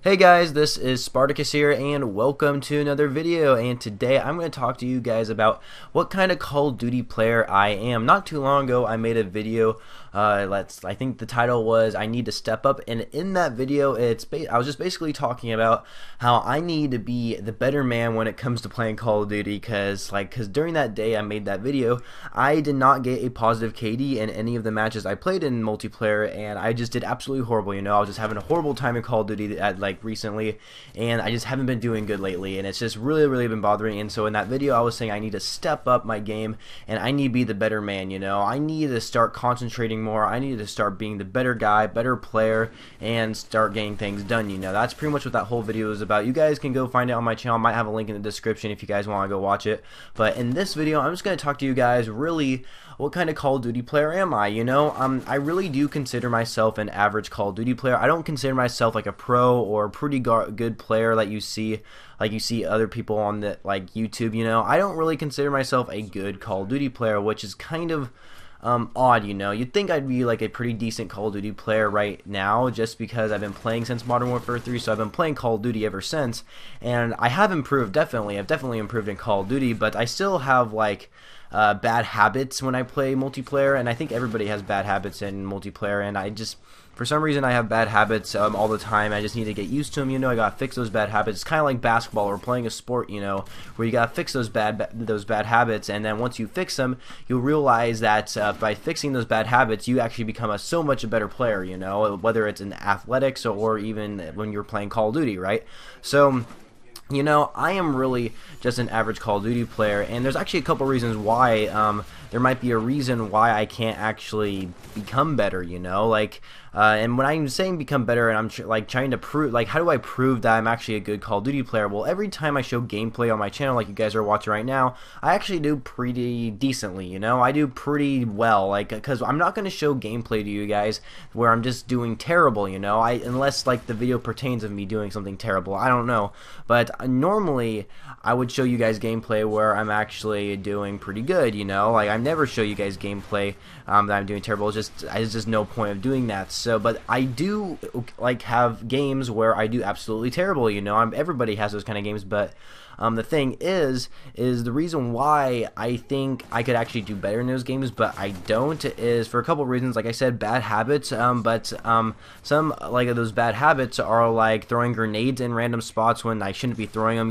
Hey guys, this is Spartacus here and welcome to another video, and today I'm going to talk to you guys about what kind of Call of Duty player I am. Not too long ago I made a video, I think the title was I Need to Step Up, and in that video I was just basically talking about how I need to be the better man when it comes to playing Call of Duty, because during that day I made that video, I did not get a positive KD in any of the matches I played in multiplayer, and I just did absolutely horrible. I was just having a horrible time in Call of Duty recently, and I just haven't been doing good lately, and it's just really been bothering me. And so in that video I was saying I need to step up my game and I need to be the better man. I need to start concentrating more. I need to start being the better guy, better player, and start getting things done. That's pretty much what that whole video is about. You guys can go find it on my channel. I might have a link in the description if you guys want to go watch it. But in this video I'm just going to talk to you guys really what kind of Call of Duty player am I. I really do consider myself an average Call of Duty player. I don't consider myself like a pro or a pretty good player like you see other people on the YouTube. I don't really consider myself a good Call of Duty player, which is kind of odd. You'd think I'd be like a pretty decent Call of Duty player right now, just because I've been playing since Modern Warfare 3, so I've been playing Call of Duty ever since, and I have improved. I've definitely improved in Call of Duty, but I still have bad habits when I play multiplayer, and I think everybody has bad habits in multiplayer, and for some reason I have bad habits all the time. I just need to get used to them. I gotta fix those bad habits. It's kind of like basketball or playing a sport, where you gotta fix those bad habits, and then once you fix them, you'll realize that by fixing those bad habits, you actually become so much better player. Whether it's in athletics or even when you're playing Call of Duty, right? So I am really just an average Call of Duty player, and there's actually a couple reasons why. There might be a reason why I can't actually become better, and when I'm saying become better, and I'm trying to prove, how do I prove that I'm actually a good Call of Duty player? Well, every time I show gameplay on my channel, like you guys are watching right now, I actually do pretty decently. I do pretty well, because I'm not going to show gameplay to you guys where I'm just doing terrible, unless the video pertains of me doing something terrible. I don't know, but normally I would show you guys gameplay where I'm actually doing pretty good. I never show you guys gameplay that I'm doing terrible. There's just no point of doing that. So, but I do have games where I do absolutely terrible. Everybody has those kind of games, but the thing is the reason why I think I could actually do better in those games, but I don't, is for a couple of reasons. Like I said, bad habits. But some of those bad habits are throwing grenades in random spots when I shouldn't be throwing them.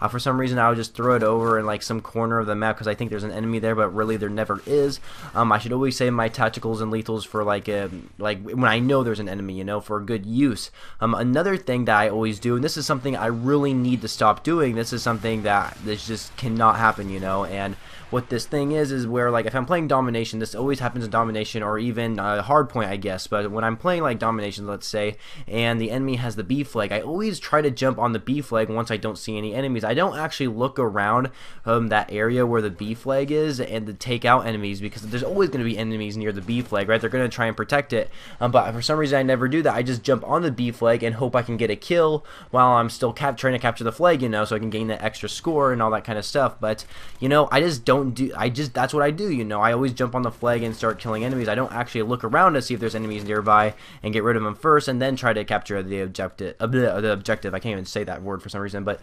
For some reason I would just throw it over in some corner of the map because I think there's an enemy there, but really there never is. I should always save my tacticals and lethals for when I know there's an enemy, for good use. Another thing that I always do, and this is something I really need to stop doing. This is something that this just cannot happen, and what this thing is where if I'm playing domination, this always happens in domination, or even hard point, I guess. But when I'm playing domination, let's say, and the enemy has the B flag, I always try to jump on the B flag once I don't see any enemies. I don't actually look around that area where the B flag is and to take out enemies, because there's always going to be enemies near the B flag, right? They're going to try and protect it, but for some reason I never do that. I just jump on the B flag and hope I can get a kill while I'm still trying to capture the flag, so I can gain that extra score and all that kind of stuff. But I just don't do, that's what I do. I always jump on the flag and start killing enemies. I don't actually look around to see if there's enemies nearby and get rid of them first, and then try to capture the objective. I can't even say that word for some reason, but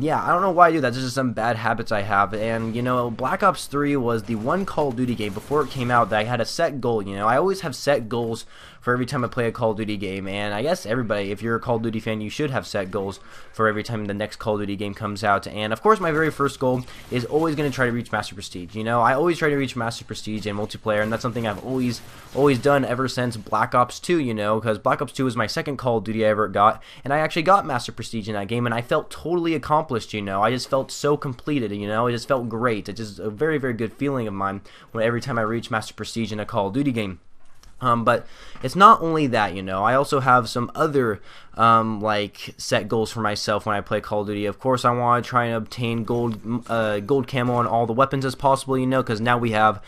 yeah, I don't know why I do that. This is some bad habits I have. And Black Ops 3 was the one Call of Duty game before it came out that I had a set goal. I always have set goals for every time I play a Call of Duty game, and I guess everybody, if you're a Call of Duty fan, you should have set goals for every time the next Call of Duty game comes out. And of course my very first goal is always going to try to reach Master Prestige. I always try to reach Master Prestige in multiplayer, and that's something I've always done ever since Black Ops 2, because Black Ops 2 was my second Call of Duty I ever got, and I actually got Master Prestige in that game, and I felt totally accomplished. I just felt so completed. It just felt great. It's just a very good feeling of mine every time I reach Master Prestige in a Call of Duty game. But it's not only that, I also have some other set goals for myself when I play Call of Duty. Of course, I want to try and obtain gold camo on all the weapons as possible, because now we have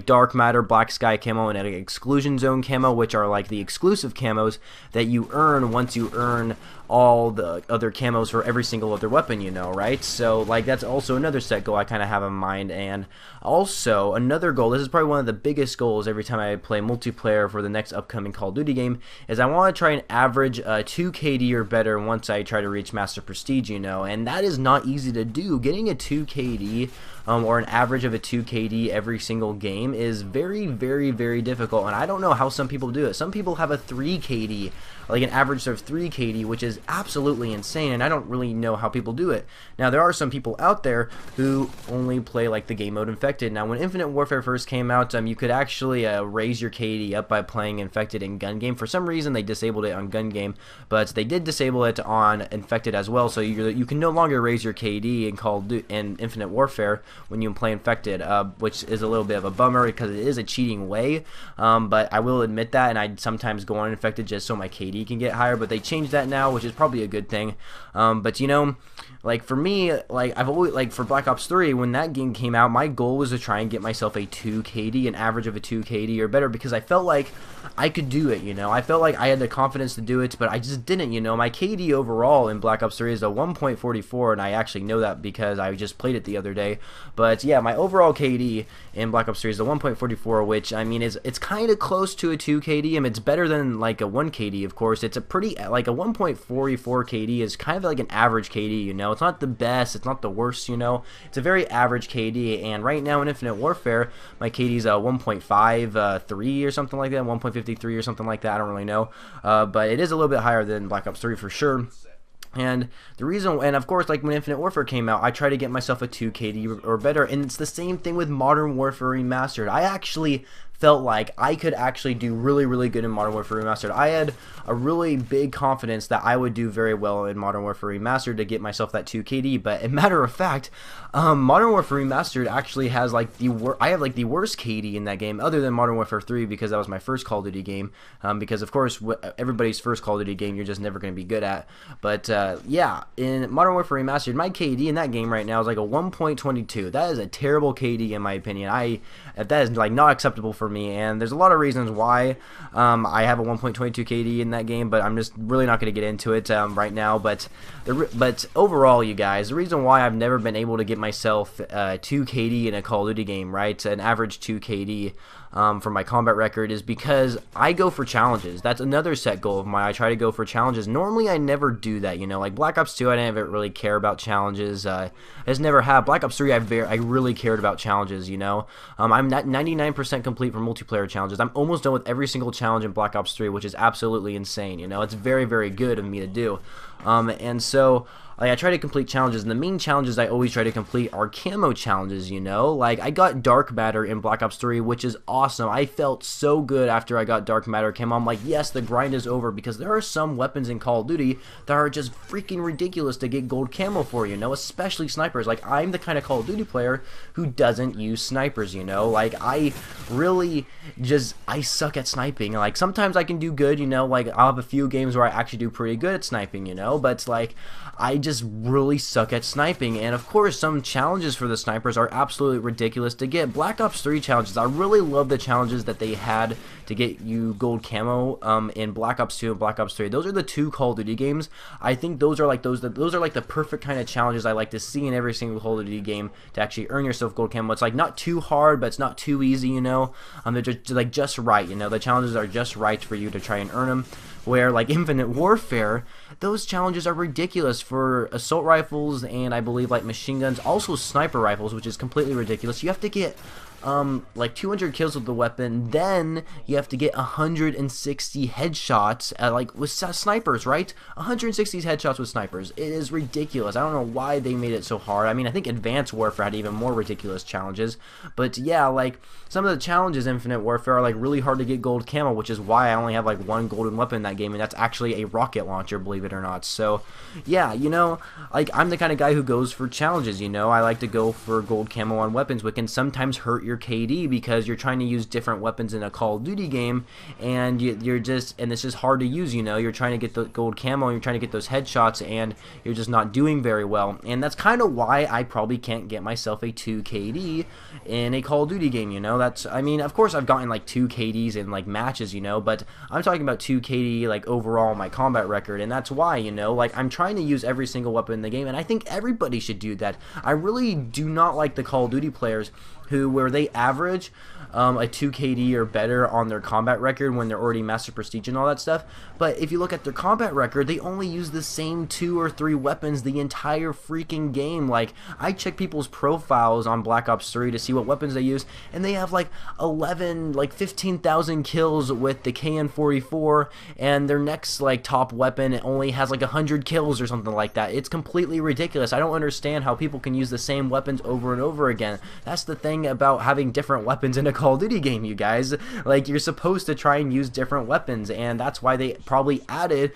Dark Matter, Black Sky camo, and Exclusion Zone camo, which are the exclusive camos that you earn once you earn all the other camos for every single other weapon, right? So that's also another set goal I kind of have in mind. And also another goal, this is probably one of the biggest goals every time I play multiplayer, player for the next upcoming Call of Duty game is I want to try and average 2 KD or better once I try to reach Master Prestige, you know, and that is not easy to do. Getting a 2 KD or an average of a 2 KD every single game is very, very, very difficult, and I don't know how some people do it. Some people have a 3 KD, like an average of 3 KD, which is absolutely insane, and I don't really know how people do it. Now, there are some people out there who only play like the game mode Infected. Now, when Infinite Warfare first came out, you could actually raise your KD up by playing Infected in gun game. For some reason, they disabled it on gun game, but they did disable it on Infected as well, so you can no longer raise your KD in Infinite Warfare when you play Infected, which is a little bit of a bummer because it is a cheating way, but I will admit that, and I sometimes go on Infected just so my KD can get higher, but they changed that now, which is probably a good thing. But you know, like for me, like I've always, like for Black Ops 3, when that game came out, my goal was to try and get myself a 2 KD, an average of a 2 KD or better, because I felt like I could do it, you know. I felt like I had the confidence to do it, but I just didn't, you know. My KD overall in Black Ops 3 is a 1.44, and I actually know that because I just played it the other day. But yeah, my overall KD in Black Ops 3 is a 1.44, which I mean it's kind of close to a 2 KD. I mean, it's better than like a 1 KD, of course. It's a pretty, like a 1.44 KD is kind of like an average KD, you know. It's not the best, it's not the worst, you know. It's a very average KD, and right now in Infinite Warfare, my KD is a 1.53 or something like that, 1.53 or something like that. I don't really know, but it is a little bit higher than Black Ops 3 for sure. And the reason, and of course, like when Infinite Warfare came out, I tried to get myself a 2 KD or better, and it's the same thing with Modern Warfare Remastered. I actually felt like I could actually do really, really good in Modern Warfare Remastered. I had a really big confidence that I would do very well in Modern Warfare Remastered to get myself that 2 KD, but as a matter of fact, Modern Warfare Remastered actually has like I have like the worst KD in that game, other than Modern Warfare 3, because that was my first Call of Duty game, because of course everybody's first Call of Duty game you're just never going to be good at. But yeah, in Modern Warfare Remastered, my KD in that game right now is like a 1.22. That is a terrible KD in my opinion. That is like not acceptable for me, and there's a lot of reasons why I have a 1.22 KD in that game, but I'm just really not going to get into it right now. But overall, you guys, the reason why I've never been able to get myself 2 KD in a Call of Duty game, right, an average 2 KD for my combat record, is because I go for challenges. That's another set goal of mine. I try to go for challenges. Normally I never do that, you know. Like Black Ops 2, I didn't really care about challenges. I just never have. Black Ops 3, I really cared about challenges, you know. I'm not 99% complete for multiplayer challenges. I'm almost done with every single challenge in Black Ops 3, which is absolutely insane, you know. It's very, very good of me to do. And so like, I try to complete challenges, and the main challenges I always try to complete are camo challenges, you know? Like, I got Dark Matter in Black Ops 3, which is awesome. I felt so good after I got Dark Matter camo. I'm like, yes, the grind is over, because there are some weapons in Call of Duty that are just freaking ridiculous to get gold camo for, you know? Especially snipers. Like, I'm the kind of Call of Duty player who doesn't use snipers, you know? Like, I suck at sniping. Like, sometimes I can do good, you know? Like, I'll have a few games where I actually do pretty good at sniping, you know? But, like, I just really suck at sniping, and of course some challenges for the snipers are absolutely ridiculous to get. Black Ops 3 challenges, I really love the challenges that they had to get you gold camo in Black Ops 2 and Black Ops 3. Those are the two Call of Duty games. I think those are like the perfect kind of challenges I like to see in every single Call of Duty game to actually earn yourself gold camo. It's like not too hard, but it's not too easy, you know. They're just right, you know. The challenges are just right for you to try and earn them. Where like Infinite Warfare, those challenges are ridiculous for assault rifles and I believe like machine guns, also sniper rifles, which is completely ridiculous. You have to get like 200 kills with the weapon, then you have to get 160 headshots like with snipers, right? 160 headshots with snipers. It is ridiculous. I don't know why they made it so hard. I mean, I think Advanced Warfare had even more ridiculous challenges, but yeah, like some of the challenges in Infinite Warfare are like really hard to get gold camo, which is why I only have like one golden weapon in that game, and that's actually a rocket launcher, believe it or not. So yeah, you know, like I'm the kind of guy who goes for challenges, you know. I like to go for gold camo on weapons, which can sometimes hurt your KD because you're trying to use different weapons in a Call of Duty game, and it's just hard to use, you know. You're trying to get the gold camo and you're trying to get those headshots, and you're just not doing very well, and that's kind of why I probably can't get myself a 2 KD in a Call of Duty game, you know. That's, I mean, of course I've gotten like 2 KDs in like matches, you know, but I'm talking about 2 KD like overall my combat record, and that's why, you know, like I'm trying to use every single weapon in the game, and I think everybody should do that. I really do not like the Call of Duty players where they average a 2 KD or better on their combat record when they're already Master Prestige and all that stuff. But if you look at their combat record, they only use the same 2 or 3 weapons the entire freaking game. Like, I check people's profiles on Black Ops 3 to see what weapons they use, and they have like 15,000 kills with the KN-44, and their next like top weapon only has like 100 kills or something like that. It's completely ridiculous. I don't understand how people can use the same weapons over and over again. That's the thing about having different weapons in a Call of Duty game, you guys. Like, you're supposed to try and use different weapons, and that's why they probably added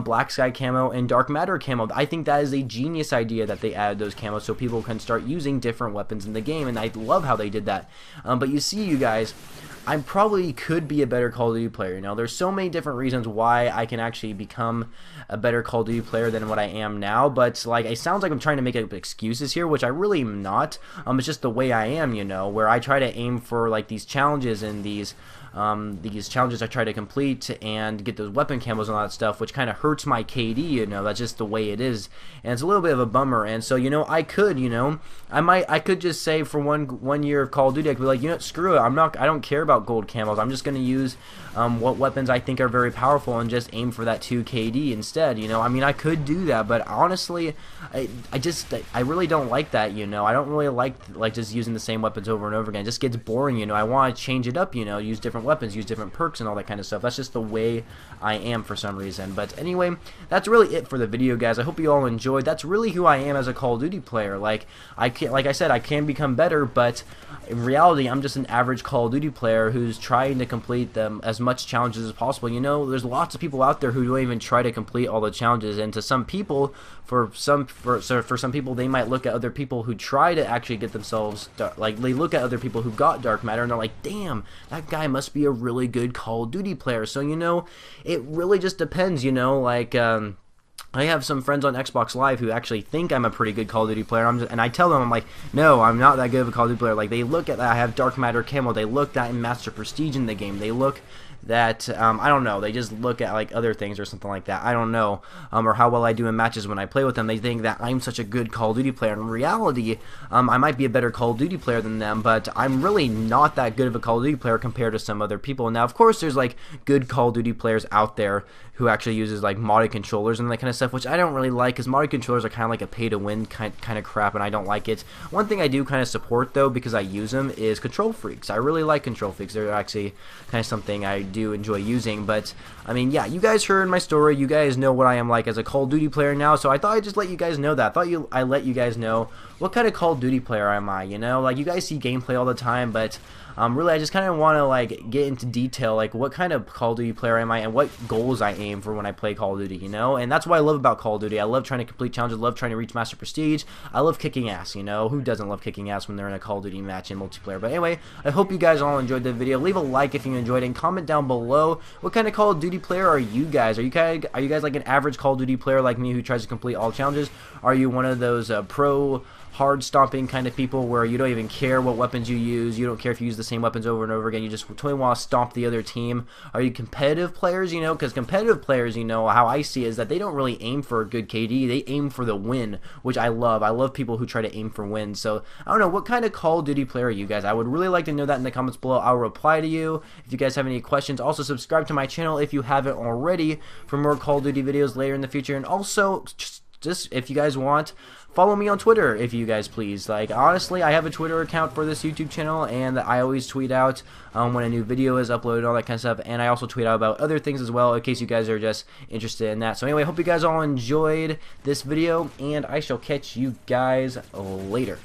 Black Sky camo and Dark Matter camo. I think that is a genius idea that they added those camos so people can start using different weapons in the game, and I love how they did that. But you see, you guys, I probably could be a better Call of Duty player. You know, there's so many different reasons why I can actually become a better Call of Duty player than what I am now, but like, it sounds like I'm trying to make up excuses here, which I really am not. It's just the way I am, you know, where I try to aim for like these challenges and these challenges I try to complete and get those weapon camos and all that stuff, which kind of hurts my KD, you know. That's just the way it is, and it's a little bit of a bummer. And so, you know, I could, you know, I could just say for one year of Call of Duty, I could be like, you know, screw it, I don't care about gold camos. I'm just gonna use what weapons I think are very powerful and just aim for that 2 KD instead, you know. I mean, I could do that, but honestly, I really don't like that, you know. I don't really like just using the same weapons over and over again. It just gets boring, you know. I want to change it up, you know, use different weapons, use different perks and all that kind of stuff. That's just the way I am for some reason. But anyway, that's really it for the video, guys. I hope you all enjoyed. That's really who I am as a Call of Duty player. Like I said, I can become better, but in reality, I'm just an average Call of Duty player who's trying to complete as much challenges as possible. You know, there's lots of people out there who don't even try to complete all the challenges, and to some people, for some people, they might look at other people who try to actually get themselves, like, they look at other people who got Dark Matter and they're like, damn, that guy must be a really good Call of Duty player. So, you know, it really just depends, you know. Like, I have some friends on Xbox Live who actually think I'm a pretty good Call of Duty player, and I tell them, I'm like, no, I'm not that good of a Call of Duty player. Like, they look at that I have Dark Matter camo, they look that in Master Prestige in the game, they look that, I don't know, they just look at like other things or something like that, I don't know, or how well I do in matches when I play with them. They think that I'm such a good Call of Duty player. In reality, I might be a better Call of Duty player than them, but I'm really not that good of a Call of Duty player compared to some other people. Now, of course, there's like good Call of Duty players out there who actually uses like modded controllers and that kind of stuff, which I don't really like, because modded controllers are kind of like a pay-to-win kind of crap, and I don't like it. One thing I do kind of support, though, because I use them, is Control Freaks. I really like Control Freaks. They're actually kind of something I do enjoy using. But I mean, yeah, you guys heard my story. You guys know what I am like as a Call of Duty player now, so I thought I'd just let you guys know that. I let you guys know what kind of Call of Duty player am I, you know? Like, you guys see gameplay all the time, but really, I just kind of want to like get into detail, like what kind of Call of Duty player am I and what goals I aim for when I play Call of Duty, you know? And that's what I love about Call of Duty. I love trying to complete challenges, love trying to reach Master Prestige. I love kicking ass, you know? Who doesn't love kicking ass when they're in a Call of Duty match in multiplayer? But anyway, I hope you guys all enjoyed the video. Leave a like if you enjoyed it, and comment down below what kind of Call of Duty player are you guys? Are you guys like an average Call of Duty player like me who tries to complete all challenges? Are you one of those pro hard stomping kind of people where you don't even care what weapons you use, you don't care if you use the same weapons over and over again, you just totally want to stomp the other team? Are you competitive players, you know? Because competitive players, you know, how I see it is that they don't really aim for a good KD, they aim for the win, which I love. I love people who try to aim for wins. So I don't know, what kind of Call of Duty player are you guys? I would really like to know that in the comments below. I'll reply to you if you guys have any questions. Also, subscribe to my channel if you haven't already for more Call of Duty videos later in the future. And also, just if you guys want, follow me on Twitter if you guys please. Like, honestly, I have a Twitter account for this YouTube channel, and I always tweet out when a new video is uploaded, all that kind of stuff, and I also tweet out about other things as well in case you guys are just interested in that. So anyway, I hope you guys all enjoyed this video, and I shall catch you guys later.